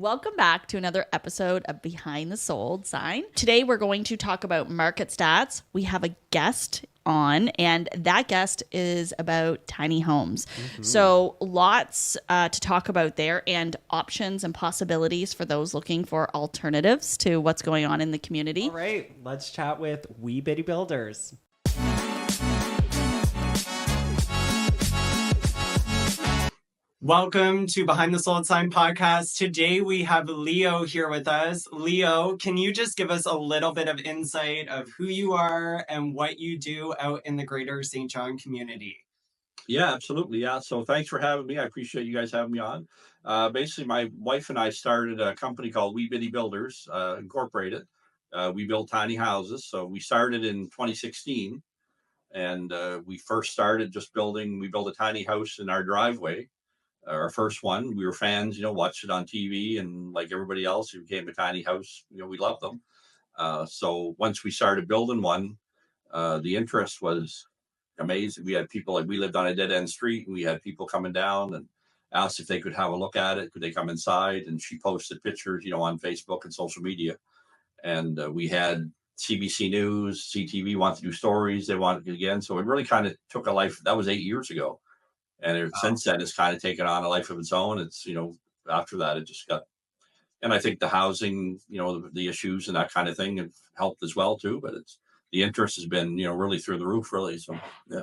Welcome back to another episode of Behind the Sold Sign. Today we're going to talk about market stats. We have a guest on, and that guest is about tiny homes. So lots to talk about there, and options and possibilities for those looking for alternatives to what's going on in the community. All right, let's chat with Wee Bitty Builders. Welcome to Behind the Sold Sign podcast. Today we have Leo here with us. Leo, can you just give us a little bit of insight of who you are and what you do out in the greater St. John community? Yeah, absolutely. Yeah. So thanks for having me. I appreciate you guys having me on. Basically, my wife and I started a company called Wee Bitty Builders, Incorporated. We build tiny houses. So we started in 2016, and we first started just we built a tiny house in our driveway. Our first one, we were fans, watched it on TV, and like everybody else, it became a tiny house. We loved them. So once we started building one, the interest was amazing. We had people, we lived on a dead end street, and we had people coming down and asked if they could have a look at it. Could they come inside? And she posted pictures, on Facebook and social media. And we had CBC News, CTV wanted to do stories. They wanted it again. So it really kind of took a life. That was 8 years ago. And since then, it's kind of taken on a life of its own. It's, after that, it just got, and I think the housing, the issues and that kind of thing have helped as well, too. But the interest has been, really through the roof, really. So, yeah.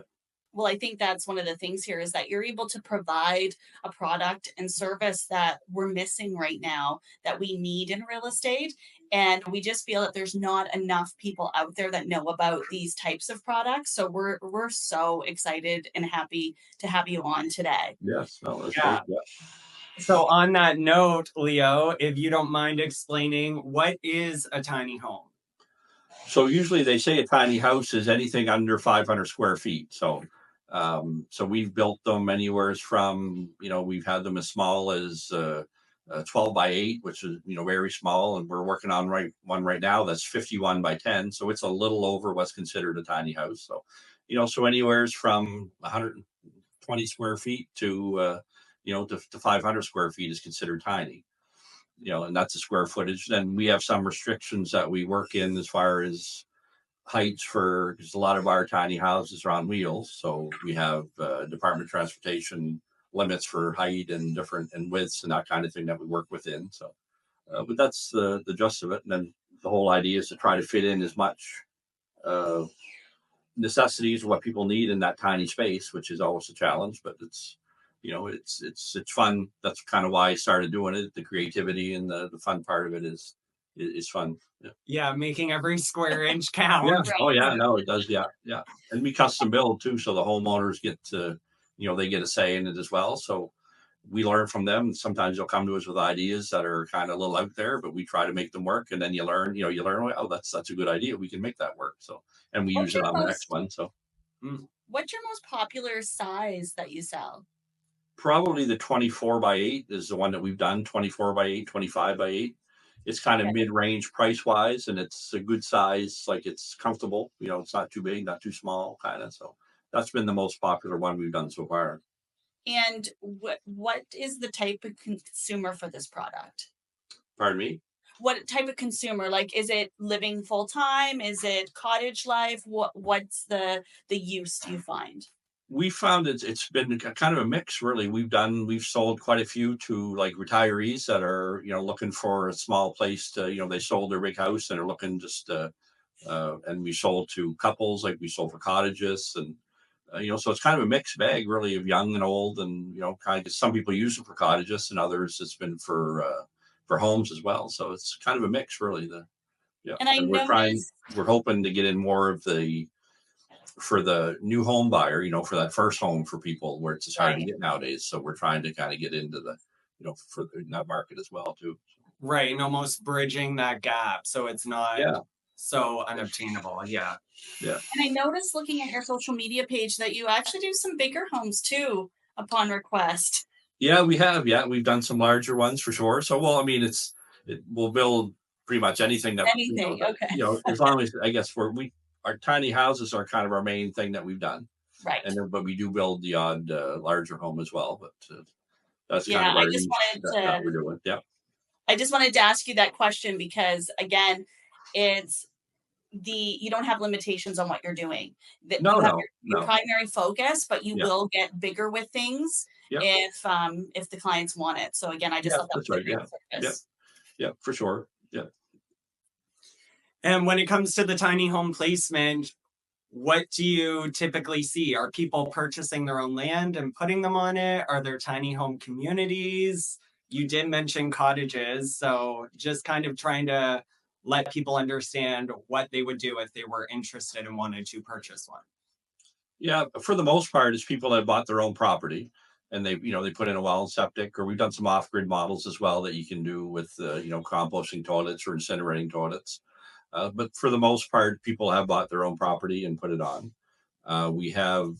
Well, I think that's one of the things here is that you're able to provide a product and service that we're missing right now that we need in real estate. And we just feel that there's not enough people out there that know about these types of products. So we're so excited and happy to have you on today. Yes. No, that's Yeah. great. Yeah. So on that note, Leo, if you don't mind explaining, what is a tiny home? So usually they say a tiny house is anything under 500 square feet. So we've built them anywhere from, we've had them as small as 12 by 8, which is, very small. And we're working on one right now that's 51 by 10. So it's a little over what's considered a tiny house. So, so anywhere from 120 square feet to 500 square feet is considered tiny. And that's the square footage. Then we have some restrictions that we work in as far as heights because a lot of our tiny houses are on wheels. So we have Department of Transportation limits for height and widths and that kind of thing that we work within. So, but that's the gist of it. And then the whole idea is to try to fit in as much necessities of what people need in that tiny space, which is always a challenge, but it's fun. That's kind of why I started doing it. The creativity and the fun part of it is fun. Yeah, making every square inch count. Yeah. Oh yeah, no, it does. Yeah. And we custom build too, so the homeowners get to, they get a say in it as well. So we learn from them. Sometimes they'll come to us with ideas that are kind of a little out there, but we try to make them work. And then you learn, oh, that's a good idea. We can make that work. So, and we use it on the next one. So, what's your most popular size that you sell? Probably the 24 by 8 is the one that we've done. 24 by 8, 25 by 8. It's kind of mid-range price-wise, and it's a good size. Like, it's comfortable. It's not too big, not too small, kind of. So that's been the most popular one we've done so far. And what is the type of consumer for this product? Pardon me? What type of consumer? Like, is it living full-time? Is it cottage life? What's the use you find? We found it's been kind of a mix, really. We've sold quite a few to like retirees that are, looking for a small place to, they sold their big house and are looking just, and we sold to couples, like we sold for cottages and, so it's kind of a mixed bag, really, of young and old, and kind of some people use it for cottages, and others it's been for homes as well. So it's kind of a mix, really. And we're hoping to get in more of for the new home buyer, for that first home for people where it's just hard to get nowadays. So we're trying to kind of get into the, in that market as well too. Right. And almost bridging that gap. So it's not so unobtainable. Yeah. Yeah. And I noticed looking at your social media page that you actually do some bigger homes too upon request. Yeah, we have. Yeah. We've done some larger ones for sure. So, well, I mean, we'll build pretty much anything okay. As long as, I guess our tiny houses are kind of our main thing that we've done. Right. But we do build the odd larger home as well. But that's kind of our niche that we're doing. Yeah. I just wanted to ask you that question because, again, it's you don't have limitations on what you're doing. That you have your No. primary focus, but you Yeah. will get bigger with things Yeah. if the clients want it. So again, I just Yeah, thought that that's was a right. great Yeah. focus. Yeah, for sure. Yeah. And when it comes to the tiny home placement, what do you typically see? Are people purchasing their own land and putting them on it? Are there tiny home communities? You did mention cottages, so just kind of trying to let people understand what they would do if they were interested and wanted to purchase one. Yeah, for the most part, it's people that bought their own property and they put in a well and septic, or we've done some off-grid models as well that you can do with, composting toilets or incinerating toilets. But for the most part, people have bought their own property and put it on. We have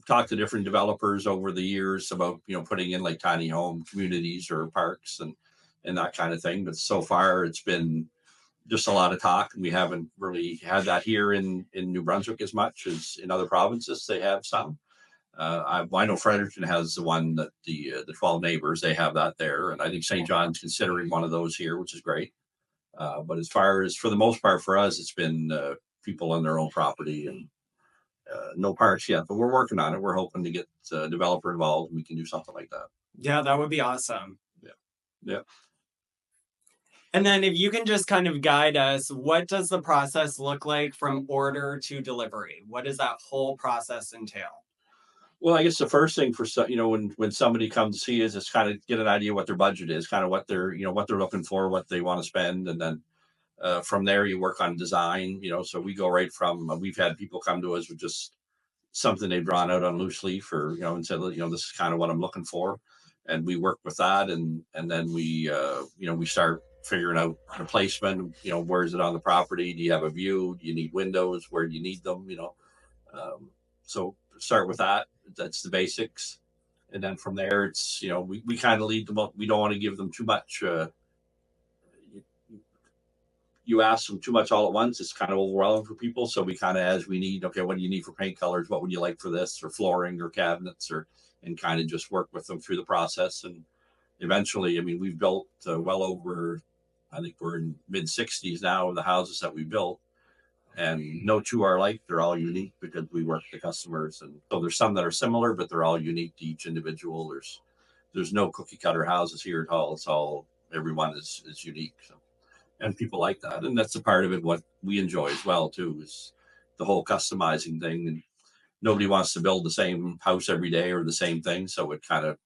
talked to different developers over the years about, putting in like tiny home communities or parks and that kind of thing. But so far it's been just a lot of talk. We haven't really had that here in New Brunswick as much as in other provinces. They have some. I know Fredericton has the one that the 12 neighbors, they have that there. And I think St. John's considering one of those here, which is great. But as far as for the most part for us, it's been people on their own property and no parks yet, but we're working on it. We're hoping to get a developer involved and we can do something like that. Yeah, that would be awesome. Yeah. Yeah. And then if you can just kind of guide us, what does the process look like from order to delivery? What does that whole process entail? Well, I guess the first thing for when somebody comes to see us is kind of get an idea what their budget is, kind of what they're looking for, what they want to spend, and then from there you work on design. So we go right from we've had people come to us with just something they've drawn out on loose leaf or and said, this is kind of what I'm looking for, and we work with that, and then we we start figuring out the placement. Where is it on the property? Do you have a view? Do you need windows? Where do you need them? So start with that. That's the basics, and then from there it's we kind of lead them up. We don't want to give them too much. You ask them too much all at once, it's kind of overwhelming for people. So we kind of, as we need, okay, what do you need for paint colors? What would you like for this, or flooring, or cabinets, and kind of just work with them through the process. And eventually, I mean, we've built well over, I think we're in mid 60s now of the houses that we built, and no two are alike. They're all unique because we work with the customers. And so there's some that are similar, but they're all unique to each individual. There's no cookie cutter houses here at all. It's all, everyone is unique. So. And people like that, and that's a part of it. What we enjoy as well too is the whole customizing thing. And nobody wants to build the same house every day or the same thing, so it kind of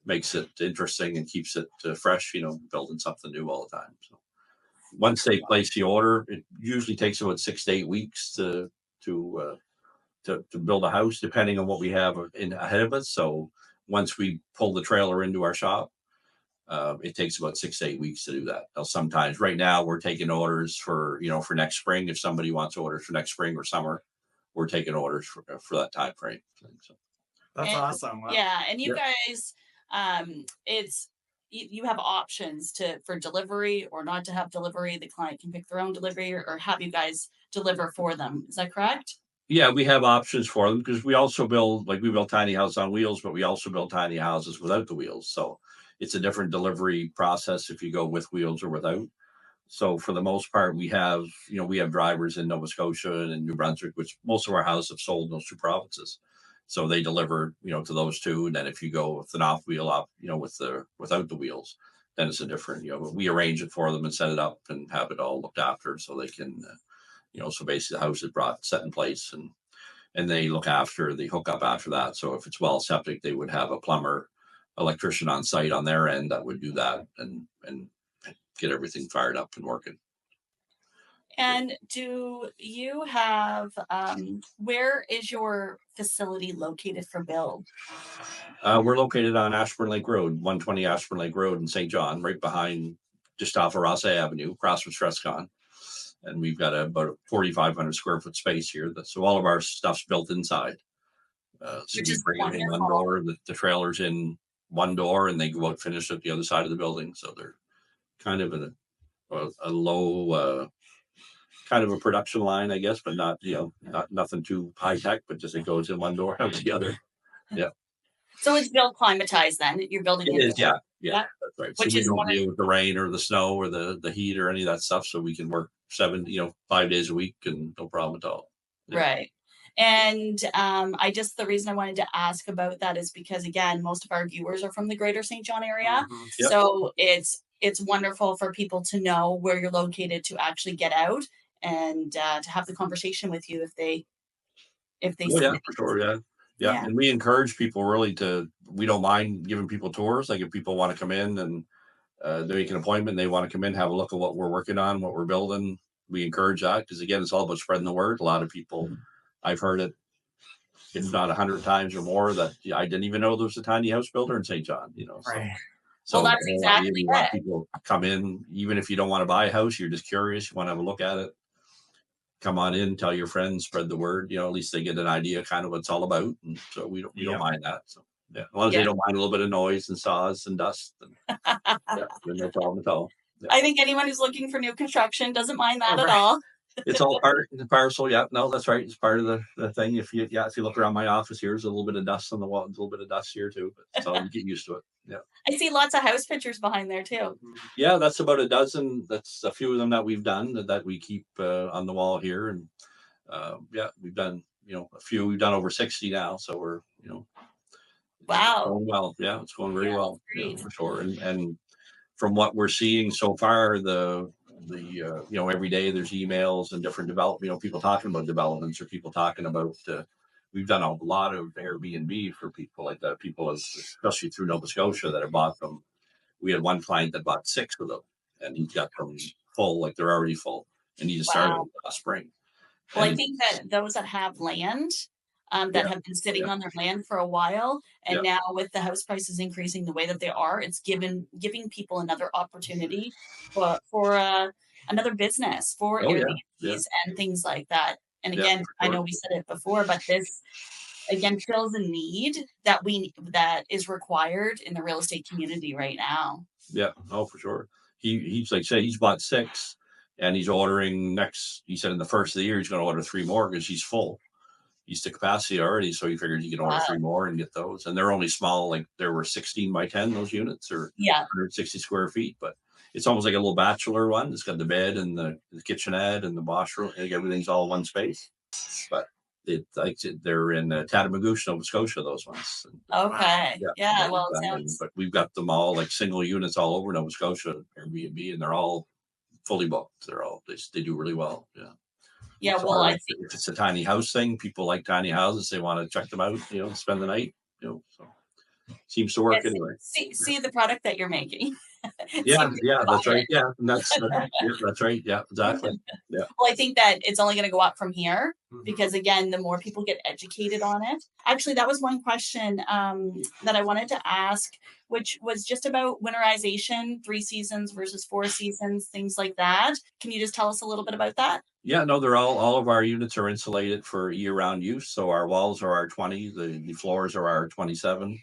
makes it interesting and keeps it fresh. Building something new all the time. So once they place the order, it usually takes about 6 to 8 weeks to build a house, depending on what we have ahead of us. So once we pull the trailer into our shop, it takes about 6 to 8 weeks to do that. Now, sometimes right now we're taking orders for next spring. If somebody wants orders for next spring or summer, we're taking orders for that time frame. So that's awesome. Wow. Yeah. And you guys, it's, you have options for delivery or not to have delivery. The client can pick their own delivery or have you guys deliver for them. Is that correct? Yeah, we have options for them because we also build, we build tiny houses on wheels, but we also build tiny houses without the wheels. So it's a different delivery process if you go with wheels or without. So for the most part, we have drivers in Nova Scotia and New Brunswick, which most of our houses have sold in those two provinces. So they deliver, to those two. And then if you go with an off wheel up, without the wheels, then it's a different, we arrange it for them and set it up and have it all looked after so they can, so basically the house is set in place and they look after the hookup after that. So if it's well septic, they would have a plumber, electrician on site on their end that would do that and get everything fired up and working. And do you have, where is your facility located for build? We're located on Ashburn Lake Road, 120 Ashburn Lake Road in St. John, right behind, just off of Rossa Avenue, across from Stresscon. And we've got about a 4,500 square foot space here. So all of our stuff's built inside. So we bring it in one door, the trailer's in one door, and they go out finish at the other side of the building. So they're kind of a low, kind of a production line, I guess, but not, nothing too high tech, but just it goes in one door, out the other. Yeah. So it's built climatized then. You're building it. Is, yeah. Yeah, that's right. So Which we is don't deal with the rain or the snow or the heat or any of that stuff. So we can work 5 days a week and no problem at all. Yeah. right. And the reason I wanted to ask about that is because, again, most of our viewers are from the greater St. John area. Yep. So it's wonderful for people to know where you're located to actually get out and to have the conversation with you if they Oh, see yeah, it. for sure. Yeah. Yeah. Yeah. And we encourage people really we don't mind giving people tours. Like if people want to come in and they make an appointment, they want to come in, have a look at what we're working on, what we're building. We encourage that because, again, it's all about spreading the word. A lot of people, I've heard it, if not 100 times or more, that I didn't even know there was a tiny house builder in St. John, So, Right. so Well, that's exactly you want it. people to come in, even if you don't want to buy a house, you're just curious, you want to have a look at it. Come on in, tell your friends, spread the word. At least they get an idea kind of what it's all about. And so we don't mind that. So yeah, as long as they don't mind a little bit of noise and saws and dust, then no problem at all. Yeah. I think anyone who's looking for new construction doesn't mind that at Right. all. It's all part of the parcel. Yeah, no, that's right. It's part of the thing. If you look around my office here, there's a little bit of dust on the wall, a little bit of dust here too, but it's all you get used to it. Yeah. I see lots of house pictures behind there too. Yeah, that's about a dozen. That's a few of them that we've done that we keep on the wall here. And we've done, a few. We've done over 60 now. So we're, Wow. going well. Yeah, it's going very well. Great. For sure. And from what we're seeing so far, the every day there's emails and different people talking about developments or people talking about, we've done a lot of Airbnb for people like that, especially through Nova Scotia that have bought them. We had one client that bought 6 of them and he got them full, like they're already full, and he just started last spring. Well, and I think that those that have land that have been sitting on their land for a while, and now with the house prices increasing the way that they are, it's giving people another opportunity for another business for Airbnbs and things like that. And again, I know we said it before, but this again fills a need that is required in the real estate community right now. Yeah, for sure. He's like say he's bought 6 and he's ordering he said in the first of the year he's going to order 3 more because he's full. He's to capacity already, so he figured he can order 3 more and get those. And they're only small, like there were 16 by 10 those units, or 160 square feet. But it's almost like a little bachelor one. It's got the bed and the kitchenette and the washroom, and everything's all in one space. But they're in Tatamagouche, Nova Scotia. Those ones. Okay. Yeah. Well, but we've got them all like single units all over Nova Scotia, Airbnb, and they're all fully booked. They do really well. Yeah. Yeah, so well, if it's a tiny house thing, people like tiny houses. They want to check them out, spend the night, so seems to work anyway. See the product that you're making. Yeah, that's right. Yeah, that's right. Yeah, exactly. Yeah. Well, I think that it's only going to go up from here because, again, the more people get educated on it. Actually, that was one question that I wanted to ask, which was just about winterization, 3 seasons versus 4 seasons, things like that. Can you just tell us a little bit about that? Yeah, no, they're all of our units are insulated for year-round use. So our walls are R20, the floors are R27.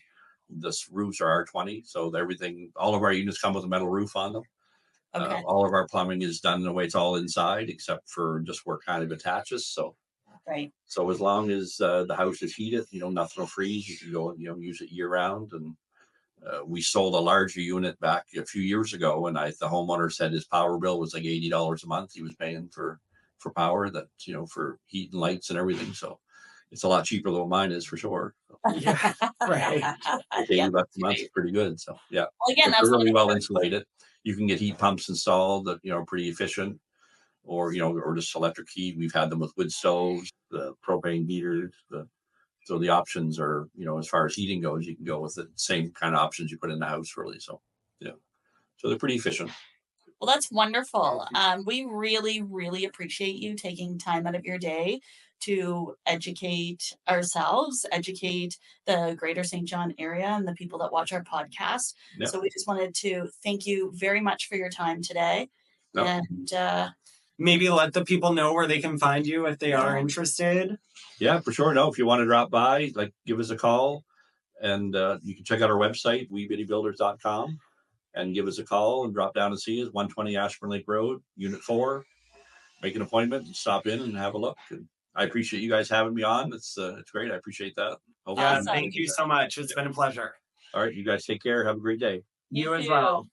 The roofs are R20, so all of our units come with a metal roof on them. Okay. All of our plumbing is done in a way it's all inside, except for just where it kind of attaches. So, right. So as long as the house is heated, nothing will freeze. You can go and use it year round. And we sold a larger unit back a few years ago, and the homeowner said his power bill was like $80 a month. He was paying for power for heat and lights and everything. So it's a lot cheaper than what mine is for sure. Yeah, right. $80 a month is pretty good. So yeah, well, again, that's really well insulated. You can get heat pumps installed that are pretty efficient, or just electric heat. We've had them with wood stoves, the propane heaters. So the options are as far as heating goes, you can go with the same kind of options you put in the house really. So so they're pretty efficient. Well, that's wonderful. We really, really appreciate you taking time out of your day to educate ourselves, educate the greater St. John area and the people that watch our podcast. Yep. So we just wanted to thank you very much for your time today. Yep. And maybe let the people know where they can find you if they are interested. Yeah, for sure. No, if you want to drop by, give us a call, and you can check out our website, weebittybuilders.com. and give us a call and drop down and see us, 120 Ashburn Lake Road, Unit 4. Make an appointment and stop in and have a look. And I appreciate you guys having me on. It's great. I appreciate that. Awesome. Thank you so much. It's been a pleasure. All right, you guys take care. Have a great day. You as well.